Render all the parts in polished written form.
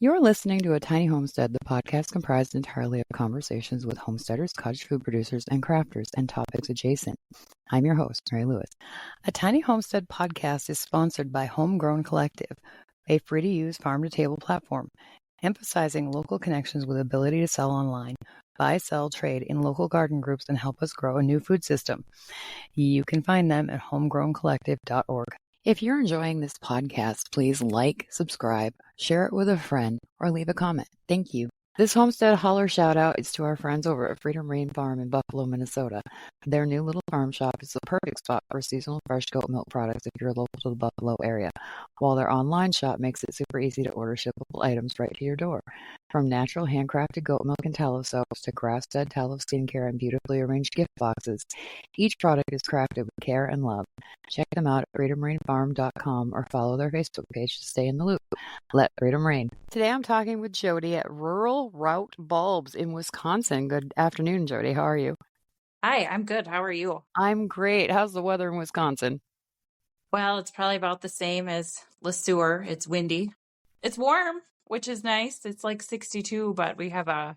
You're listening to A Tiny Homestead, the podcast comprised entirely of conversations with homesteaders, cottage food producers, and crafters, and topics adjacent. I'm your host, Mary Lewis. A Tiny Homestead podcast is sponsored by Homegrown Collective, a free-to-use farm-to-table platform, emphasizing local connections with ability to sell online, buy, sell, trade in local garden groups, and help us grow a new food system. You can find them at homegrowncollective.org. If you're enjoying this podcast, please like, subscribe, share it with a friend, or leave a comment. Thank you. This Homestead Holler Shoutout is to our friends over at Freedom Rain Farm in Buffalo, Minnesota. Their new little farm shop is the perfect spot for seasonal fresh goat milk products if you're local to the Buffalo area, while their online shop makes it super easy to order shippable items right to your door. From natural handcrafted goat milk and tallow soaps to grass-fed tallow skincare and beautifully arranged gift boxes, each product is crafted with care and love. Check them out at freedomrainfarm.com or follow their Facebook page to stay in the loop. Let freedom reign. Today I'm talking with Jody at Rural Route Bulbs in Wisconsin. Good afternoon, Jody. How are you? Hi, I'm good. How are you? I'm great. How's the weather in Wisconsin? Well, it's probably about the same as Sueur. It's windy. It's warm, which is nice. It's like 62, but we have a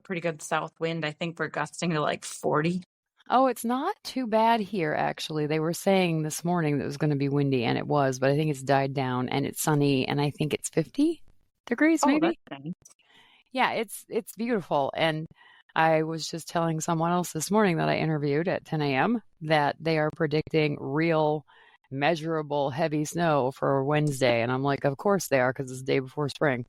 pretty good south wind. I think we're gusting to like 40. Oh, it's not too bad here, actually. They were saying this morning that it was going to be windy, and it was, but I think it's died down, and it's sunny, and I think it's 50 degrees, maybe? That's nice. Yeah, it's beautiful, and I was just telling someone else this morning that I interviewed at 10 a.m. that they are predicting real, measurable, heavy snow for Wednesday, and I'm like, of course they are, because it's the day before spring.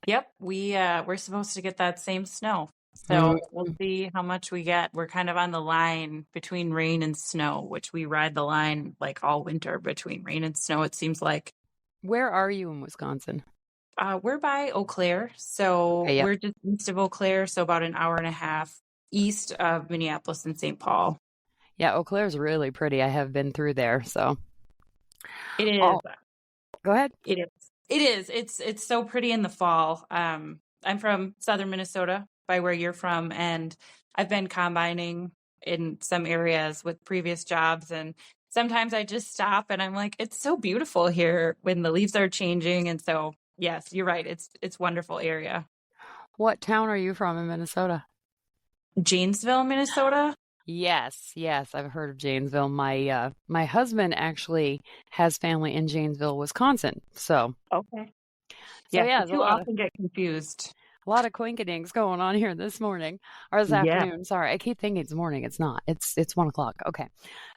Yep, we're supposed to get that same snow. So we'll see how much we get. We're kind of on the line between rain and snow, which we ride the line like all winter between rain and snow, it seems like. Where are you in Wisconsin? We're by Eau Claire. So Okay, yep. we're just east of Eau Claire, so about an hour and a half east of Minneapolis and St. Paul. Yeah, Eau Claire is really pretty. I have been through there, so. It is. Oh, go ahead. It is. It is. It's so pretty in the fall. I'm from southern Minnesota, by where you're from, and I've been combining in some areas with previous jobs, and sometimes I just stop and I'm like, it's so beautiful here when the leaves are changing. And so, yes, you're right. It's wonderful area. What town are you from in Minnesota? Janesville, Minnesota. Yes, I've heard of Janesville. My husband actually has family in Janesville, Wisconsin. So, Okay. yeah, Yeah, there's you often get confused. a lot of quinkadings going on here this morning or this Yeah. afternoon. Sorry, I keep thinking it's morning. It's not. It's 1:00. Okay.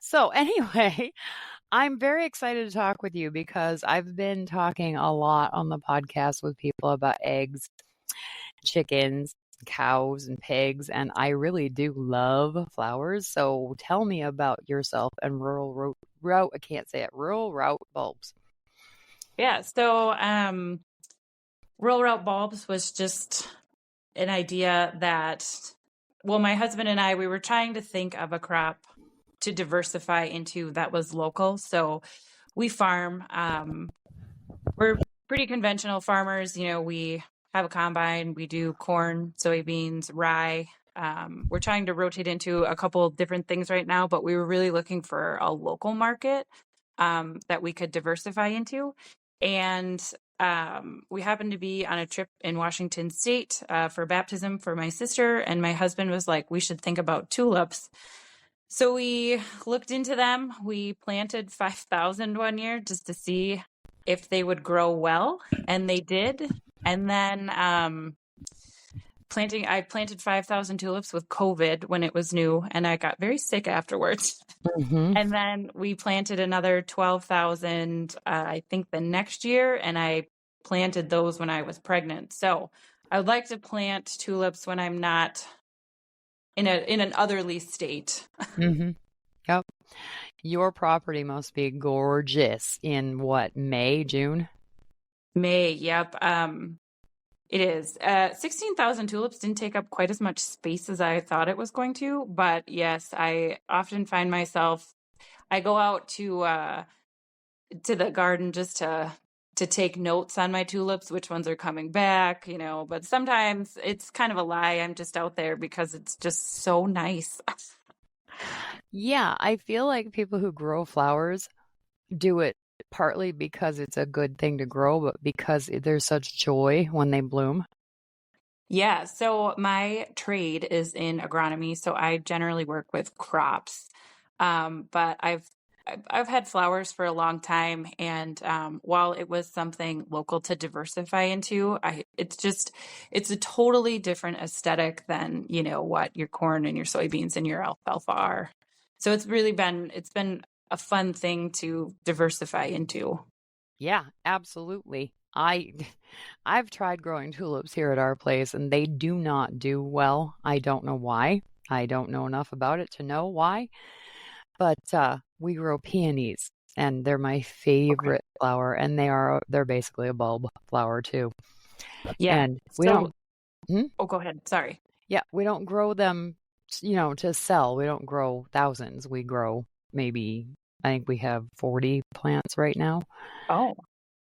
So anyway, I'm very excited to talk with you because I've been talking a lot on the podcast with people about eggs, chickens, cows, and pigs, and I really do love flowers. So tell me about yourself and rural route. I can't say it. Rural route bulbs. Yeah. So, Rural Route Bulbs was just an idea that, well, my husband and I, we were trying to think of a crop to diversify into that was local. So we farm. We're pretty conventional farmers. You know, we have a combine. We do corn, soybeans, rye. We're trying to rotate into a couple different things right now, but we were really looking for a local market that we could diversify into. And we happened to be on a trip in Washington State for baptism for my sister, and my husband was like, we should think about tulips. So we looked into them. We planted 5,000 one year just to see if they would grow well, and they did. And then I planted 5,000 tulips with COVID when it was new, and I got very sick afterwards. Mm-hmm. And then we planted another 12,000, I think the next year, and I planted those when I was pregnant. So I would like to plant tulips when I'm not in an otherly state. Mm-hmm. Yep. Your property must be gorgeous in what, May, June? May, yep. It is. 16,000 tulips didn't take up quite as much space as I thought it was going to, but yes, I often find myself, I go out to the garden just to take notes on my tulips, which ones are coming back, you know, but sometimes it's kind of a lie. I'm just out there because it's just so nice. Yeah, I feel like people who grow flowers do it partly because it's a good thing to grow, but because there's such joy when they bloom? Yeah, so my trade is in agronomy, so I generally work with crops. But I've had flowers for a long time, and while it was something local to diversify into, it's a totally different aesthetic than, what your corn and your soybeans and your alfalfa are. So it's been a fun thing to diversify into. Yeah, absolutely. I've tried growing tulips here at our place and they do not do well. I don't know why. I don't know enough about it to know why. But we grow peonies and they're my Okay. favorite flower and they're basically a bulb flower too. Yeah. And we So, don't hmm? oh, go ahead. Sorry. Yeah, we don't grow them, to sell. We don't grow thousands. We grow maybe I think we have 40 plants right now. Oh,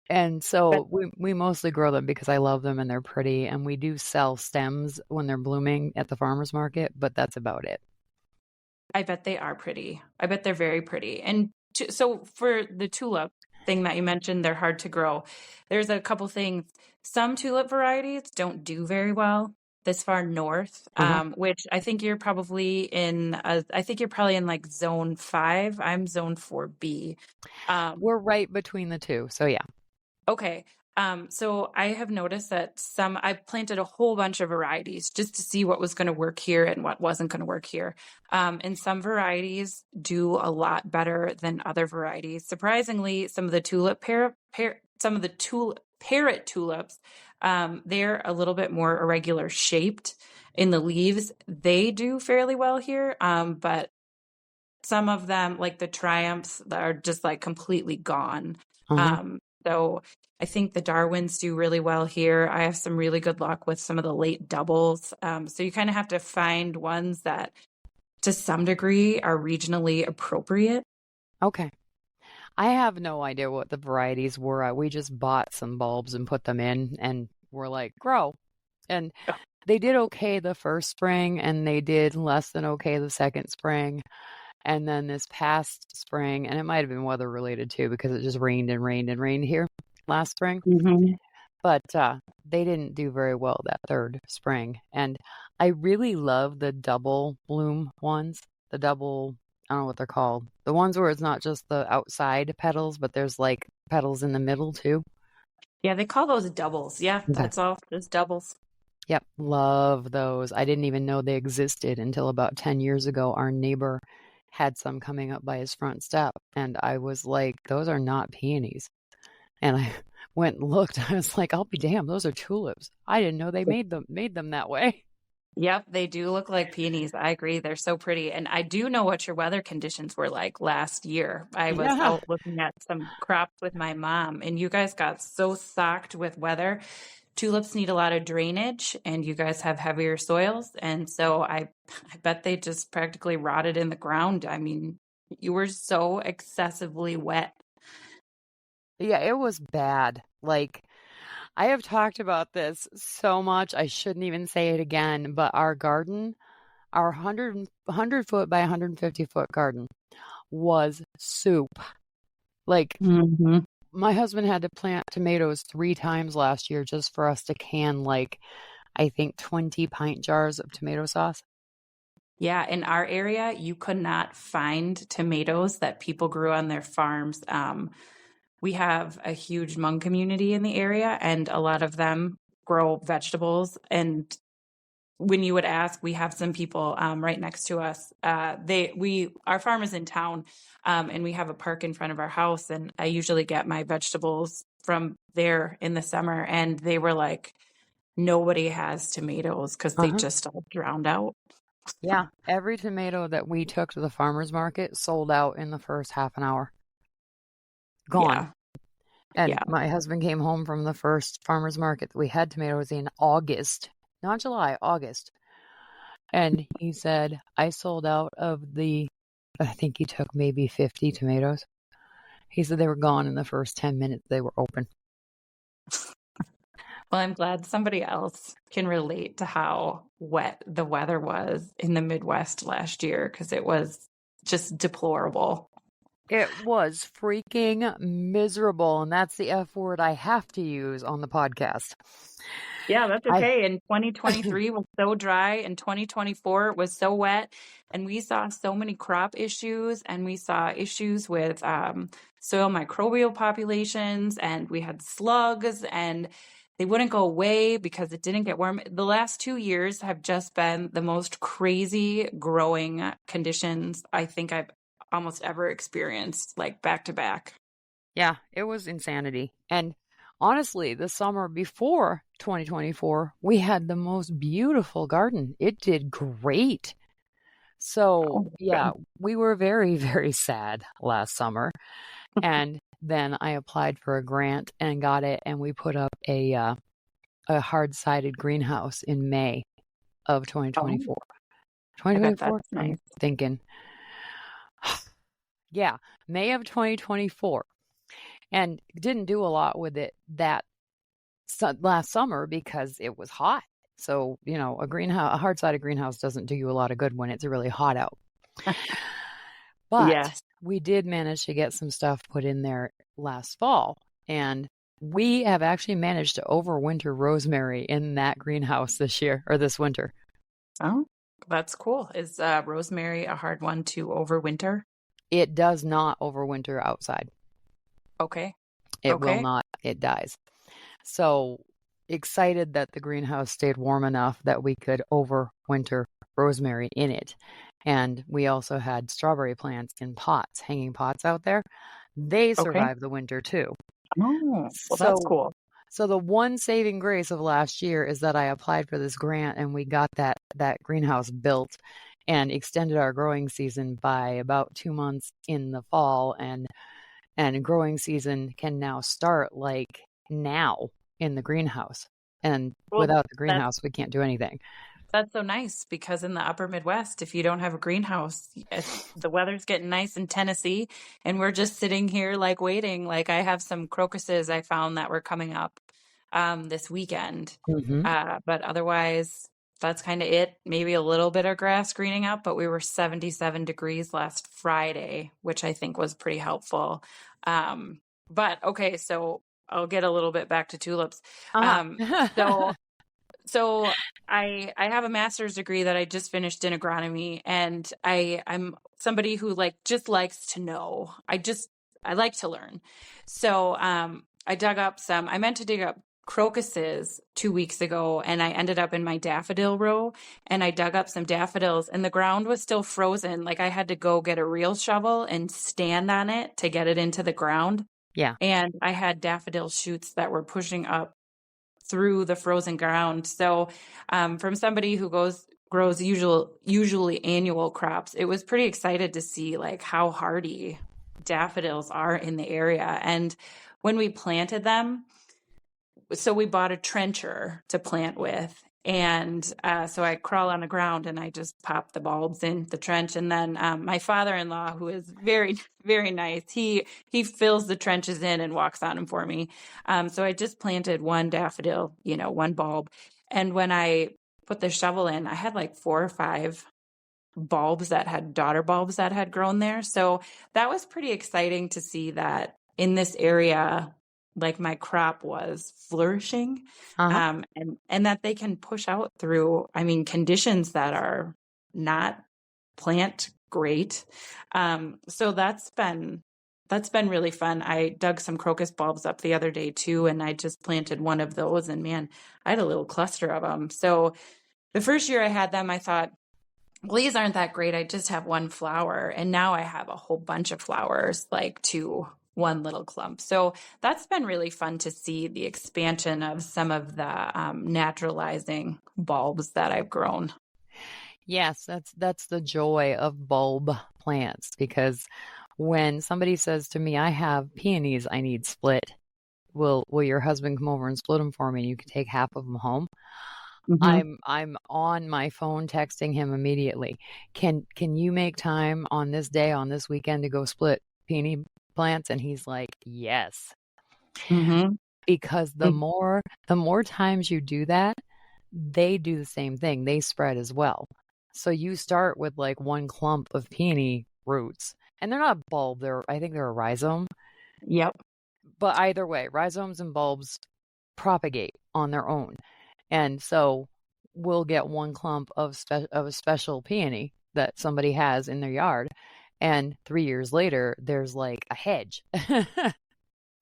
And but so we mostly grow them because I love them and they're pretty, and we do sell stems when they're blooming at the farmer's market, but that's about it. I bet they are pretty. I bet they're very pretty. And so for the tulip thing that you mentioned, they're hard to grow. There's a couple things. Some tulip varieties don't do very well this far north, Uh-huh. which I think you're probably in. I think you're probably in like zone 5. I'm zone 4B. Um, We're right between the two. So yeah. Okay. So I have noticed that I planted a whole bunch of varieties just to see what was going to work here and what wasn't going to work here. And some varieties do a lot better than other varieties. Surprisingly, some of the parrot tulips, they're a little bit more irregular shaped in the leaves. They do fairly well here. But some of them, like the triumphs, that are just like completely gone. Uh-huh. So I think the Darwins do really well here. I have some really good luck with some of the late doubles. So you kind of have to find ones that, to some degree, are regionally appropriate. Okay. I have no idea what the varieties were. We just bought some bulbs and put them in and we're like, grow. And they did okay the first spring and they did less than okay the second spring. And then this past spring, and it might have been weather related too, because it just rained and rained and rained here last spring. Mhm. But they didn't do very well that third spring. And I really love the double bloom ones. The double, I don't know what they're called. The ones where it's not just the outside petals, but there's like petals in the middle too. Yeah, they call those doubles. Yeah, Okay. that's all. Just doubles. Yep, love those. I didn't even know they existed until about 10 years ago. Our neighbor had some coming up by his front step, and I was like, those are not peonies. And I went and looked. I was like, I'll be damned, those are tulips. I didn't know they made them that way. Yep, they do look like peonies. I agree. They're so pretty. And I do know what your weather conditions were like last year. I was Yeah. out looking at some crops with my mom, and you guys got so socked with weather. Tulips need a lot of drainage, and you guys have heavier soils. And so I bet they just practically rotted in the ground. I mean, you were so excessively wet. Yeah, it was bad. Like, I have talked about this so much, I shouldn't even say it again, but our garden, our 100 foot by 150-foot garden was soup. Like, Hmm. my husband had to plant tomatoes 3 times last year just for us to can, like, I think 20 pint jars of tomato sauce. Yeah, in our area, you could not find tomatoes that people grew on their farms. We have a huge Hmong community in the area, and a lot of them grow vegetables. And when you would ask, we have some people right next to us. Our farm is in town, and we have a park in front of our house. And I usually get my vegetables from there in the summer. And they were like, nobody has tomatoes because they Uh-huh. just all drowned out. Yeah, every tomato that we took to the farmer's market sold out in the first half an hour. Gone. Yeah, And yeah. my husband came home from the first farmer's market that we had tomatoes in August, not July, August. And he said, I sold out of I think he took maybe 50 tomatoes. He said they were gone in the first 10 minutes they were open. Well, I'm glad somebody else can relate to how wet the weather was in the Midwest last year because it was just deplorable. It was freaking miserable, and that's the F word I have to use on the podcast. Yeah, that's I okay. And 2023 was so dry, and 2024 was so wet, and we saw so many crop issues, and we saw issues with soil microbial populations, and we had slugs, and they wouldn't go away because it didn't get warm. The last 2 years have just been the most crazy growing conditions I think I've almost ever experienced, like back to back. Yeah, it was insanity. And honestly, the summer before 2024, we had the most beautiful garden. It did great. So, Oh, yeah, good. we were very, very sad last summer. And then I applied for a grant and got it, and we put up a hard-sided greenhouse in May of Oh, 2024. I bet 2024? that's I'm nice. thinking, yeah, May of 2024. And didn't do a lot with it that last summer because it was hot. So, a greenhouse, a hard-sided greenhouse doesn't do you a lot of good when it's really hot out. But Yes. we did manage to get some stuff put in there last fall. And we have actually managed to overwinter rosemary in that greenhouse this year or this winter. Oh, that's cool. Is rosemary a hard one to overwinter? It does not overwinter outside. Okay. It will Okay. not. It dies. So excited that the greenhouse stayed warm enough that we could overwinter rosemary in it. And we also had strawberry plants in pots, hanging pots out there. They Okay. survived the winter too. Oh, well, that's So cool. so the one saving grace of last year is that I applied for this grant and we got that greenhouse built and extended our growing season by about 2 months in the fall, and growing season can now start like now in the greenhouse. And Well, without the that's greenhouse, we can't do anything. That's so nice because in the upper Midwest, if you don't have a greenhouse, the weather's getting nice in Tennessee, and we're just sitting here like waiting. Like I have some crocuses I found that were coming up this weekend. Hmm. But otherwise, that's kind of it. Maybe a little bit of grass greening up, but we were 77 degrees last Friday, which I think was pretty helpful. But okay, so I'll get a little bit back to tulips. Uh-huh. Um, so so I have a master's degree that I just finished in agronomy, and I'm somebody who just likes to know. I like to learn. So I meant to dig up crocuses 2 weeks ago, and I ended up in my daffodil row, and I dug up some daffodils, and the ground was still frozen. Like I had to go get a real shovel and stand on it to get it into the ground. Yeah. And I had daffodil shoots that were pushing up through the frozen ground. So, from somebody who grows usually annual crops, it was pretty excited to see like how hardy daffodils are in the area. And when we planted them, so we bought a trencher to plant with. And so I crawl on the ground and I just pop the bulbs in the trench. And then my father-in-law, who is very, very nice, he fills the trenches in and walks on them for me. So I just planted one daffodil, one bulb. And when I put the shovel in, I had like 4 or 5 bulbs that had daughter bulbs that had grown there. So that was pretty exciting to see that in this area, like my crop was flourishing, Uh-huh. and that they can push out through, conditions that are not plant great. So that's been really fun. I dug some crocus bulbs up the other day too, and I just planted one of those, and man, I had a little cluster of them. So the first year I had them, I thought, well, these aren't that great. I just have one flower. And now I have a whole bunch of flowers, like to one little clump. So that's been really fun to see the expansion of some of the naturalizing bulbs that I've grown. Yes, that's the joy of bulb plants, because when somebody says to me, I have peonies I need split, will your husband come over and split them for me and you can take half of them home? Hmm. I'm on my phone texting him immediately. Can you make time on this day, on this weekend, to go split peony plants? And he's like, yes. Hmm. Because the more times you do that, they do the same thing. They spread as well. So you start with like one clump of peony roots, and they're not a bulb, I think they're a rhizome. Yep. But either way, rhizomes and bulbs propagate on their own. And so we'll get one clump of a special peony that somebody has in their yard, and 3 years later, there's like a hedge.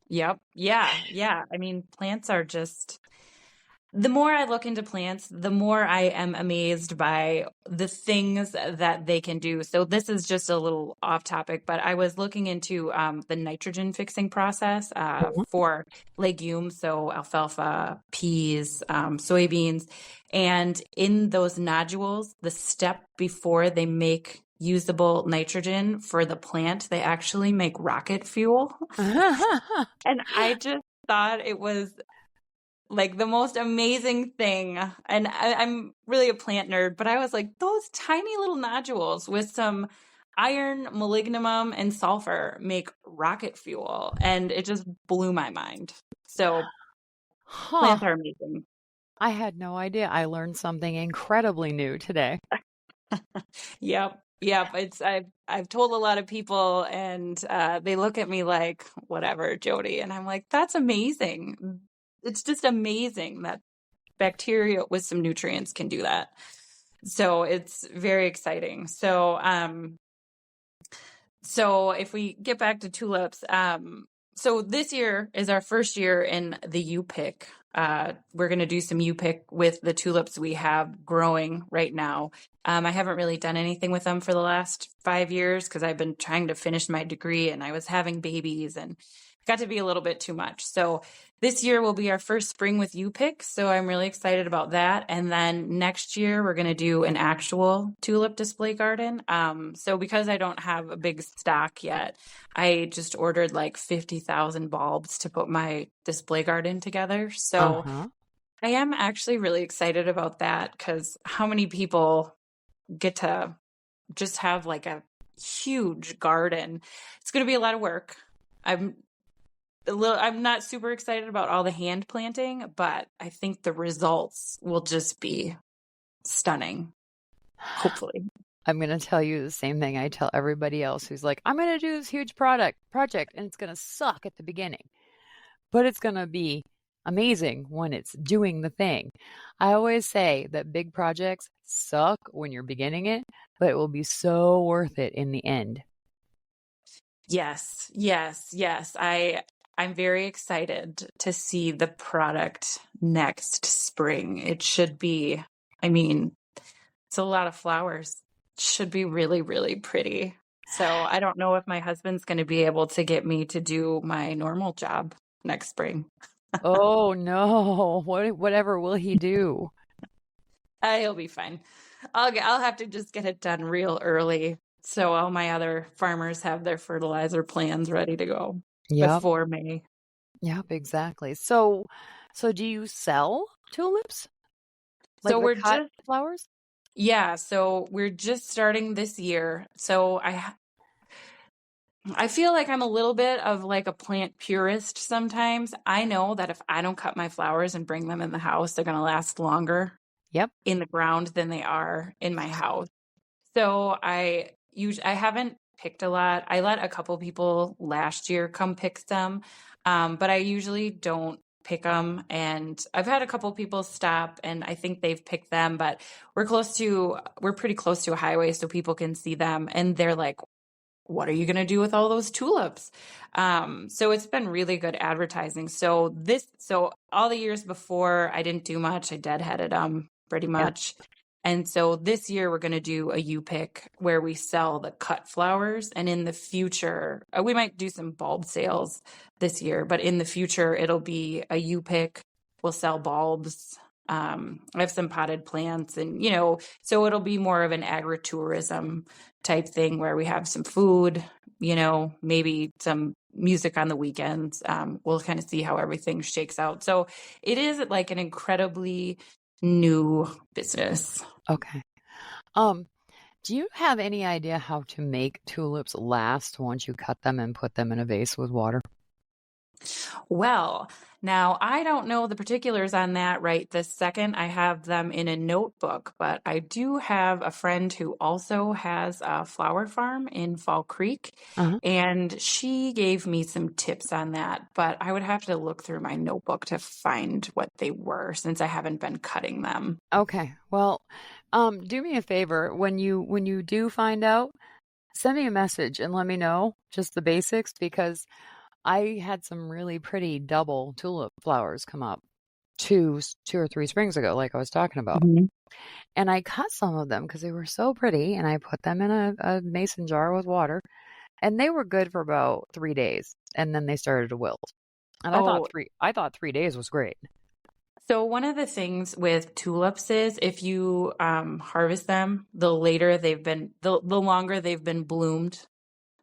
Yep. Yeah. Yeah. I mean, plants are just, the more I look into plants, the more I am amazed by the things that they can do. So this is just a little off topic, but I was looking into the nitrogen fixing process for legumes, so alfalfa, peas, soybeans, and in those nodules, the step before they make usable nitrogen for the plant, they actually make rocket fuel. And I just thought it was like the most amazing thing. And I'm really a plant nerd, but I was like, those tiny little nodules with some iron, molybdenum, and sulfur make rocket fuel. And it just blew my mind. So plants are amazing. I had no idea. I learned something incredibly new today. Yep. Yep. I've told a lot of people and they look at me like, whatever, Jody. And I'm like, that's amazing. It's just amazing that bacteria with some nutrients can do that. So it's very exciting. So if we get back to tulips, so this year is our first year in the U-pick. We're going to do some U-pick with the tulips we have growing right now. I haven't really done anything with them for the last 5 years because I've been trying to finish my degree and I was having babies and it got to be a little bit too much. So this year will be our first spring with U-pick. So I'm really excited about that. And then next year we're going to do an actual tulip display garden. So because I don't have a big stock yet, I just ordered like 50,000 bulbs to put my display garden together. So I am actually really excited about that because how many people get to just have like a huge garden? It's going to be a lot of work. I'm not super excited about all the hand planting, but I think the results will just be stunning. Hopefully. I'm going to tell you the same thing I tell everybody else who's like, I'm going to do this huge project and it's going to suck at the beginning, but it's going to be amazing when it's doing the thing. I always say that big projects suck when you're beginning it, but it will be so worth it in the end. Yes, yes, yes. I'm very excited to see the product next spring. It should be, I mean, it's a lot of flowers. It should be really, really pretty. So I don't know if my husband's going to be able to get me to do my normal job next spring. Oh no, whatever will he do? He'll be fine. I'll have to just get it done real early so all my other farmers have their fertilizer plans ready to go before May. Yep, exactly. So do you sell tulips? Like So we're cut just flowers? Yeah, so we're just starting this year. So I feel like I'm a little bit of like a plant purist sometimes. I know that if I don't cut my flowers and bring them in the house, they're going to last longer in the ground than they are in my house. So I haven't picked a lot. I let a couple people last year come pick some, but I usually don't pick them. And I've had a couple people stop and I think they've picked them, but we're pretty close to a highway so people can see them. And they're like, what are you going to do with all those tulips? So it's been really good advertising. So all the years before I didn't do much. I deadheaded them pretty much. And so this year we're going to do a U-pick where we sell the cut flowers. And in the future, we might do some bulb sales this year, but in the future it'll be a U-pick. We'll sell bulbs. I have some potted plants and, so it'll be more of an agritourism type thing where we have some food, maybe some music on the weekends. We'll kind of see how everything shakes out. So it is like an incredibly new business. Okay. Do you have any idea how to make tulips last once you cut them and put them in a vase with water? Well, now I don't know the particulars on that right this second. I have them in a notebook, but I do have a friend who also has a flower farm in Fall Creek, Uh-huh. and she gave me some tips on that, but I would have to look through my notebook to find what they were since I haven't been cutting them. Okay. Well, do me a favor when you do find out, send me a message and let me know just the basics because I had some really pretty double tulip flowers come up two or three springs ago, like I was talking about. Mhm. And I cut some of them because they were so pretty, and I put them in a mason jar with water, and they were good for about 3 days, and then they started to wilt. And Oh, I thought 3 days was great. so one of the things with tulips is if you harvest them, the longer they've been bloomed,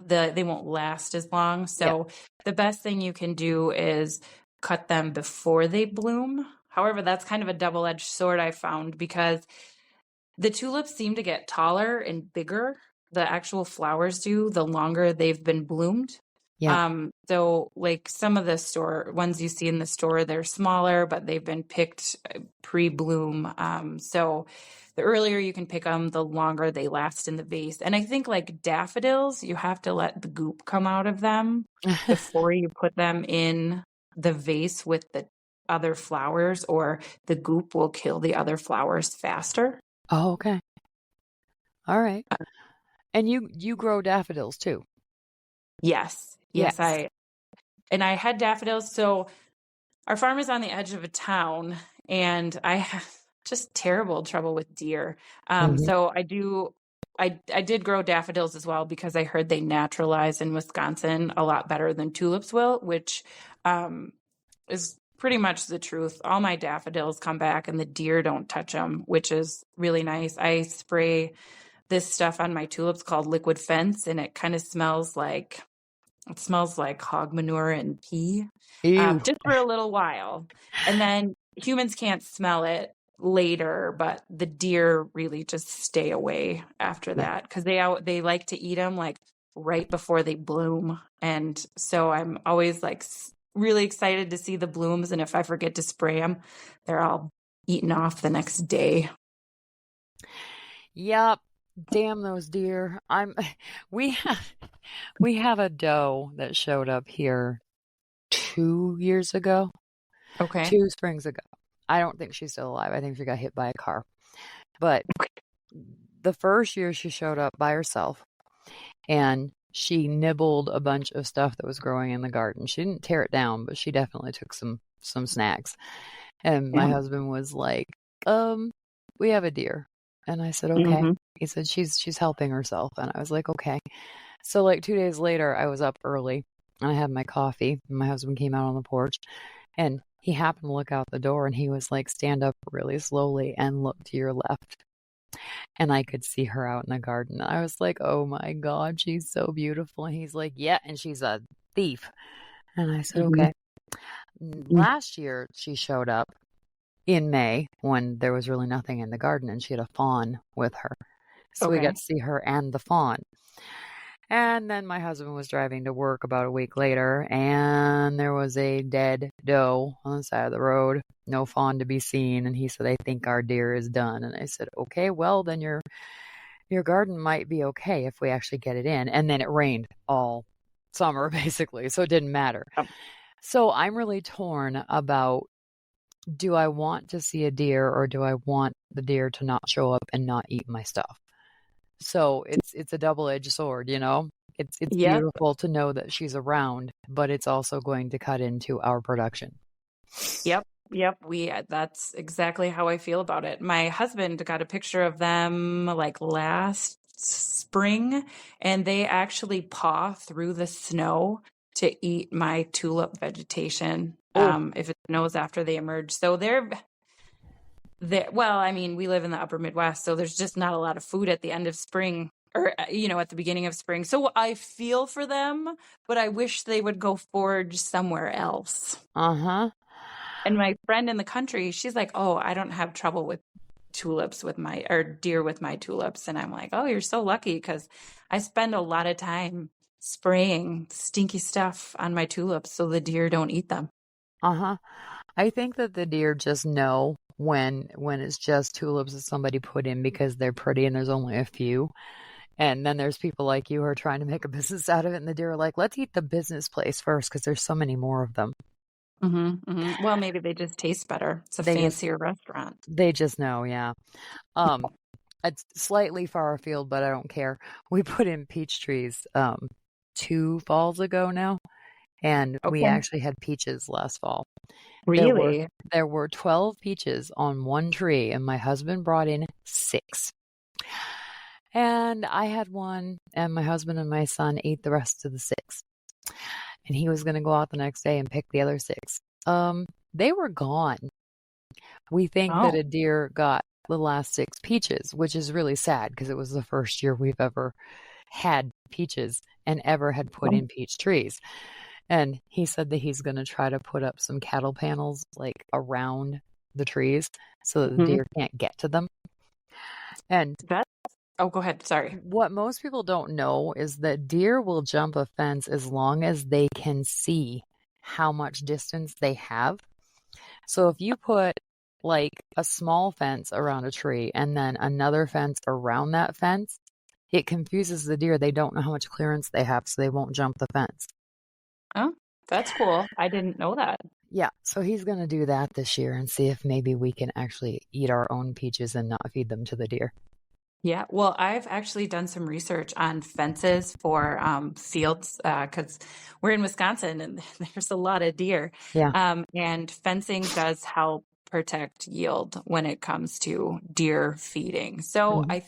they won't last as long. Yeah. So the best thing you can do is cut them before they bloom. However, that's kind of a double-edged sword I found because the tulips seem to get taller and bigger. The actual flowers do the longer they've been bloomed. Yeah. So like some of the store ones you see in the store, they're smaller, but they've been picked pre-bloom. So the earlier you can pick them, the longer they last in the vase. And I think like daffodils, you have to let the goop come out of them before you put them in the vase with the other flowers, or the goop will kill the other flowers faster. Oh, okay. All right. And you grow daffodils too? Yes. Yes, Yes. I had daffodils. So our farm is on the edge of a town, and I have just terrible trouble with deer. Hmm. So I did grow daffodils as well because I heard they naturalize in Wisconsin a lot better than tulips will, which is pretty much the truth. All my daffodils come back and the deer don't touch them, which is really nice. I spray this stuff on my tulips called liquid fence, and it smells like hog manure and pee, Ew. just for a little while. And then humans can't smell it later, but the deer really just stay away after Yeah. that because they like to eat them like right before they bloom. And so I'm always like really excited to see the blooms. And if I forget to spray them, they're all eaten off the next day. Yep. Damn those deer. We have we have a doe that showed up here 2 years ago, Okay. 2 springs ago. I don't think she's still alive. I think she got hit by a car. But the first year she showed up by herself and she nibbled a bunch of stuff that was growing in the garden. She didn't tear it down, but she definitely took some snacks. And my Yeah. husband was like, we have a deer. And I said, okay. Hmm. He said, she's helping herself. And I was like, okay. So like 2 days later, I was up early and I had my coffee. And my husband came out on the porch and he happened to look out the door and he was like, stand up really slowly and look to your left. And I could see her out in the garden. I was like, oh my God, she's so beautiful. And he's like, yeah, and she's a thief. And I said, Hmm. okay. Last year, she showed up in May when there was really nothing in the garden and she had a fawn with her. So we got Okay. to see her and the fawn. And then my husband was driving to work about a week later and there was a dead doe on the side of the road, no fawn to be seen. And he said, I think our deer is done. And I said, okay, well, then your garden might be okay if we actually get it in. And then it rained all summer, basically, so it didn't matter. Yep. So I'm really torn about, do I want to see a deer or do I want the deer to not show up and not eat my stuff? So it's a double-edged sword, you know? It's Yep. beautiful to know that she's around, but it's also going to cut into our production. Yep. Yep. That's exactly how I feel about it. My husband got a picture of them like last spring, and they actually paw through the snow to eat my tulip vegetation, Oh, if it snows after they emerge. So well, I mean, we live in the upper Midwest, so there's just not a lot of food at the end of spring or, at the beginning of spring. So I feel for them, but I wish they would go forage somewhere else. uh-huh. And my friend in the country, she's like, "Oh, I don't have trouble with deer with my tulips." And I'm like, "Oh, you're so lucky because I spend a lot of time spraying stinky stuff on my tulips so the deer don't eat them. Uh-huh. I think that the deer just know when it's just tulips that somebody put in because they're pretty and there's only a few. And then there's people like you who are trying to make a business out of it, and the deer are like, let's eat the business place first because there's so many more of them. Well, maybe they just taste better. It's a They just fancier restaurant. they just know, yeah. Um, it's slightly far afield, but I don't care. We put in peach trees 2 falls ago now, and we Okay. actually had peaches last fall. There were Really? there were 12 peaches on one tree, and my husband brought in 6. And I had one, and my husband and my son ate the rest of the 6. And he was going to go out the next day and pick the other 6. They were gone. We think that Oh. a deer got the last 6 peaches, which is really sad because it was the first year we've ever had peaches and ever had put in peach trees. And he said that he's going to try to put up some cattle panels like around the trees so that the Mhm. deer can't get to them. And Oh, go ahead. Sorry. what most people don't know is that deer will jump a fence as long as they can see how much distance they have. So if you put like a small fence around a tree and then another fence around that fence, it confuses the deer. They don't know how much clearance they have, so they won't jump the fence. Oh, that's cool. I didn't know that. Yeah, so he's going to do that this year and see if maybe we can actually eat our own peaches and not feed them to the deer. Yeah, well, I've actually done some research on fences for fields because we're in Wisconsin and there's a lot of deer. Yeah. And fencing does help protect yield when it comes to deer feeding. So Mhm. I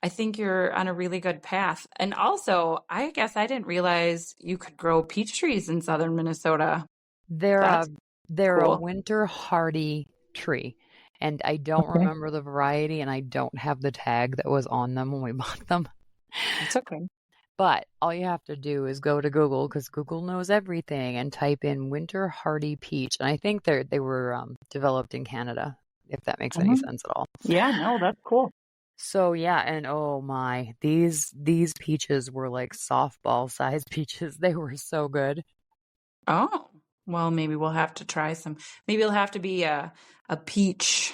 think you're on a really good path. And also, I guess I didn't realize you could grow peach trees in southern Minnesota. They're a That's they're a cool. winter hardy tree, and I don't Okay. remember the variety, and I don't have the tag that was on them when we bought them. It's okay. But all you have to do is go to Google because Google knows everything and type in winter hardy peach. And I think they were developed in Canada, if that makes any Mhm. sense at all. Yeah, no, that's cool. So yeah, and oh my, these peaches were like softball sized peaches. They were so good. Oh, well, maybe we'll have to try some. Maybe it'll have to be a peach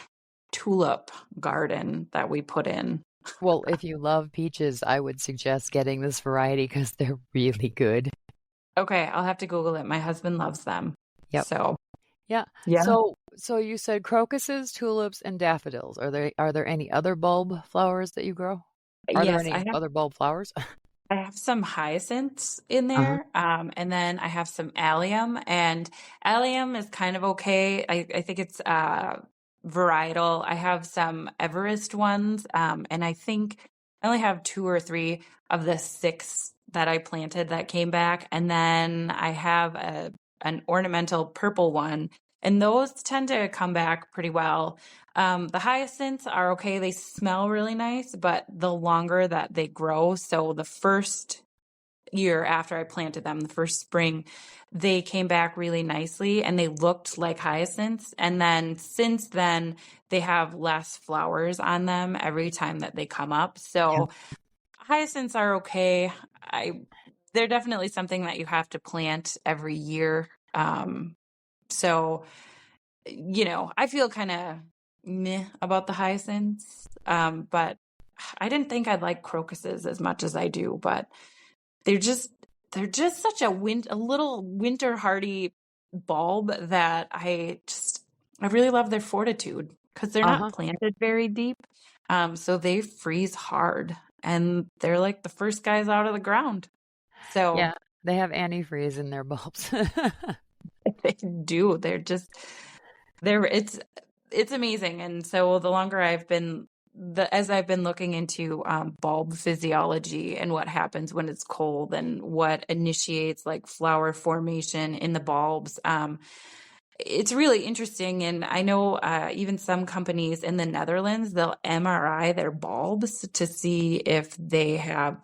tulip garden that we put in. Well, if you love peaches, I would suggest getting this variety because they're really good. Okay, I'll have to Google it. My husband loves them. Yep. So, Yeah. yeah. So you said crocuses, tulips, and daffodils. Are there any other bulb flowers that you grow? Are there Yes, any other bulb flowers? I have some hyacinths in Uh-huh. there. And then I have some allium, and allium is kind of okay. I think it's varietal. I have some Everest ones, and I think I only have 2 or 3 of the 6 that I planted that came back. And then I have an ornamental purple one, and those tend to come back pretty well. The hyacinths are okay. They smell really nice, but the longer that they grow, so the first year after I planted them, the first spring, they came back really nicely and they looked like hyacinths. And then since then, they have less flowers on them every time that they come up. Yeah. So hyacinths are okay. They're definitely something that you have to plant every year. So I feel kind of meh about the hyacinths. But I didn't think I'd like crocuses as much as I do, but they're just they're just such a little winter hardy bulb that I really love their fortitude because they're not Uh-huh. planted very deep. So they freeze hard and they're like the first guys out of the ground. So Yeah. They have antifreeze in their bulbs. they do. It's amazing. And so the longer as I've been looking into bulb physiology and what happens when it's cold and what initiates like flower formation in the bulbs, it's really interesting. And I know even some companies in the Netherlands, they'll MRI their bulbs to see if they have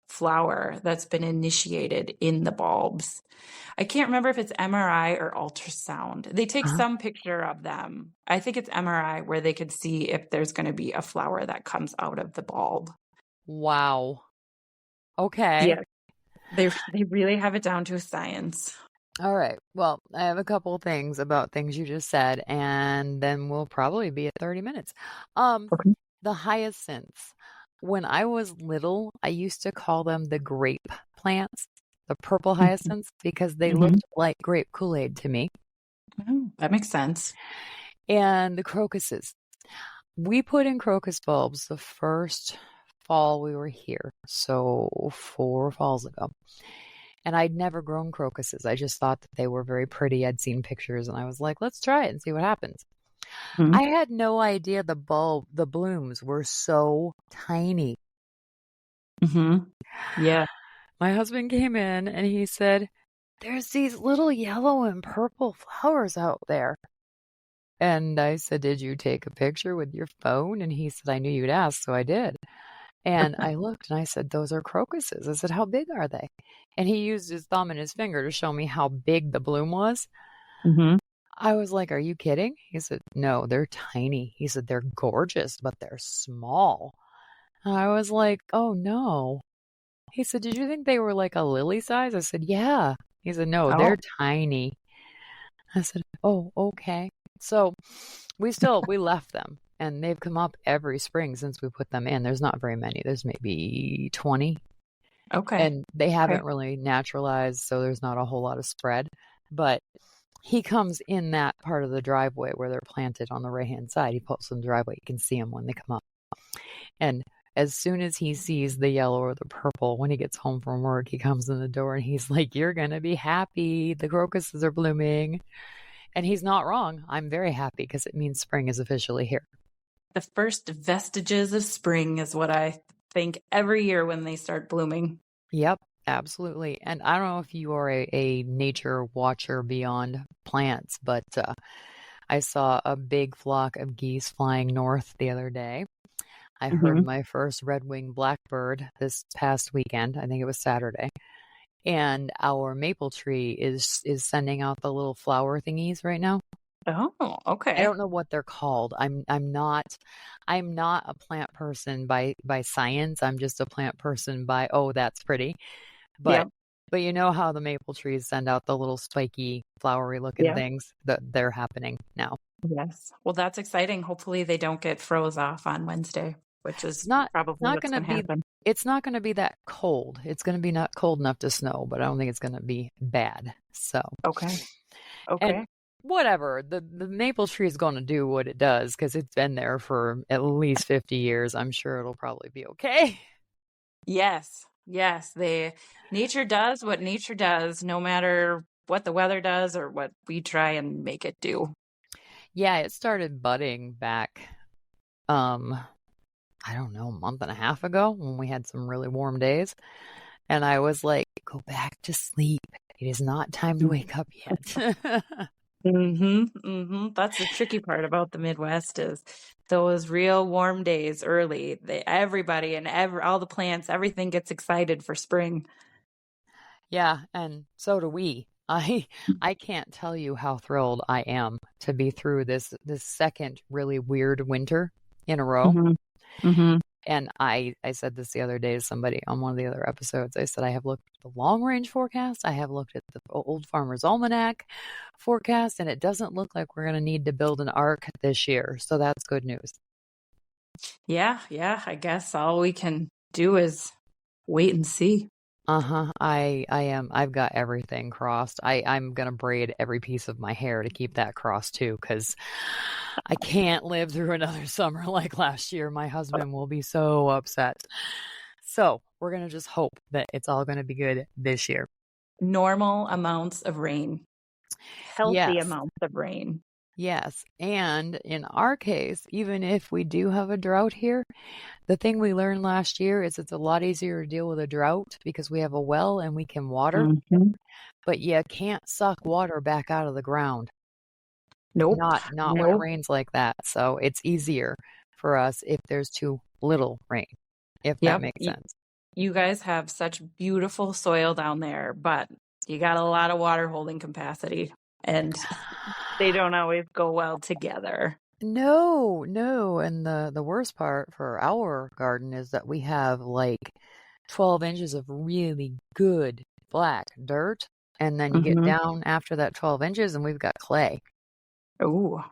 flower that's been initiated in the bulbs. I can't remember if it's MRI or ultrasound. They take Uh-huh. some picture of them. I think it's MRI where they could see if there's going to be a flower that comes out of the bulb. Wow. Okay. Yeah, they really have it down to a science. All right. Well, I have a couple of things about things you just said, and then we'll probably be at 30 minutes. Okay. The hyacinths. When I was little, I used to call them the grape plants, the purple hyacinths, because they Mm-hmm. looked like grape Kool-Aid to me. Oh, that makes sense. And the crocuses. We put in crocus bulbs the first fall we were here, so 4 falls ago. And I'd never grown crocuses. I just thought that they were very pretty. I'd seen pictures and I was like, let's try it and see what happens. Mm-hmm. I had no idea the blooms were so tiny. Mm-hmm. Yeah. My husband came in and he said, there's these little yellow and purple flowers out there. And I said, did you take a picture with your phone? And he said, I knew you'd ask, so I did. And I looked and I said, those are crocuses. I said, how big are they? And he used his thumb and his finger to show me how big the bloom was. Mm-hmm. I was like, are you kidding? He said, no, they're tiny. He said, they're gorgeous, but they're small. And I was like, oh no. He said, did you think they were like a lily size? I said, yeah. He said, no, they're Oh. tiny. I said, oh, okay. So we left them and they've come up every spring since we put them in. There's not very many. There's maybe 20 Okay. and they Okay. haven't really naturalized. So there's not a whole lot of spread, but he comes in that part of the driveway where they're planted on the right-hand side. He pulls in the driveway. You can see them when they come up. And as soon as he sees the yellow or the purple, when he gets home from work, he comes in the door and he's like, you're going to be happy. The crocuses are blooming. And he's not wrong. I'm very happy because it means spring is officially here. The first vestiges of spring is what I think every year when they start blooming. Yep, absolutely. And I don't know if you are a nature watcher beyond plants, but I saw a big flock of geese flying north the other day. I heard my first red-winged blackbird this past weekend. I think it was Saturday. And our maple tree is sending out the little flower thingies right now. Oh, okay. I don't know what they're called. I'm not a plant person by science. I'm just a plant person by, oh, that's pretty. But you know how the maple trees send out the little spiky, flowery looking things? That they're happening now. Yes. Well, that's exciting. Hopefully they don't get froze off on Wednesday, which is probably what's going to happen. It's not going to be that cold. It's going to be not cold enough to snow, but I don't think it's going to be bad. So Okay. And whatever, the maple tree is going to do what it does because it's been there for at least 50 years. I'm sure it'll probably be okay. Yes. Nature does what nature does, no matter what the weather does or what we try and make it do. Yeah, it started budding back, I don't know, a month and a half ago when we had some really warm days. And I was like, go back to sleep. It is not time to wake up yet. That's the tricky part about the Midwest is those real warm days early. Everybody and all the plants, everything gets excited for spring. Yeah, and so do we. I can't tell you how thrilled I am to be through this second really weird winter in a row. And I said this the other day to somebody on one of the other episodes. I said, I have looked at the long range forecast. I have looked at the Old Farmer's Almanac forecast, and it doesn't look like we're going to need to build an ark this year. So that's good news. Yeah. I guess all we can do is wait and see. I am. I've got everything crossed. I'm going to braid every piece of my hair to keep that crossed too, because I can't live through another summer like last year. My husband will be so upset. So we're going to just hope that it's all going to be good this year. Normal amounts of rain. Healthy amounts of rain. Yes. And in our case, even if we do have a drought here, the thing we learned last year is it's a lot easier to deal with a drought because we have a well and we can water, but you can't suck water back out of the ground. Nope. Not when it rains like that. So it's easier for us if there's too little rain, if that makes sense. You guys have such beautiful soil down there, but you got a lot of water holding capacity and they don't always go well together. No. And the worst part for our garden is that we have like 12 inches of really good black dirt. And then you get Mm-hmm. down after that 12 inches and we've got clay. Oh.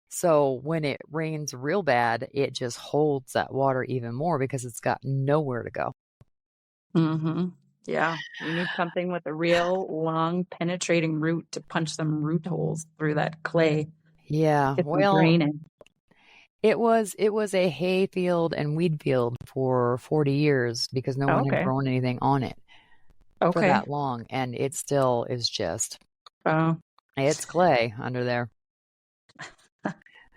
So when it rains real bad, it just holds that water even more because it's got nowhere to go. Mm-hmm. Yeah. You need something with a real long penetrating root to punch some root holes through that clay. Yeah, Get some well, draining. it was a hay field and weed field for 40 years because no one had Okay. grown anything on it for Okay. that long, and it still is just Oh, it's clay under there.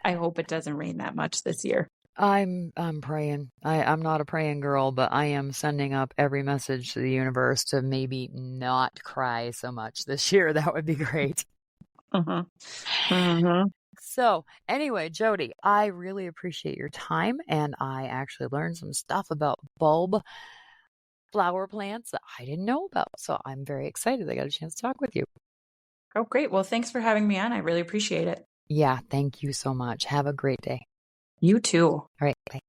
I hope it doesn't rain that much this year. I'm praying. I'm not a praying girl, but I am sending up every message to the universe to maybe not cry so much this year. That would be great. Mm-hmm. Mm-hmm. So, anyway, Jody, I really appreciate your time, and I actually learned some stuff about bulb flower plants that I didn't know about. So, I'm very excited I got a chance to talk with you. Oh, great. Well, thanks for having me on. I really appreciate it. Yeah, thank you so much. Have a great day. You too. All right, bye.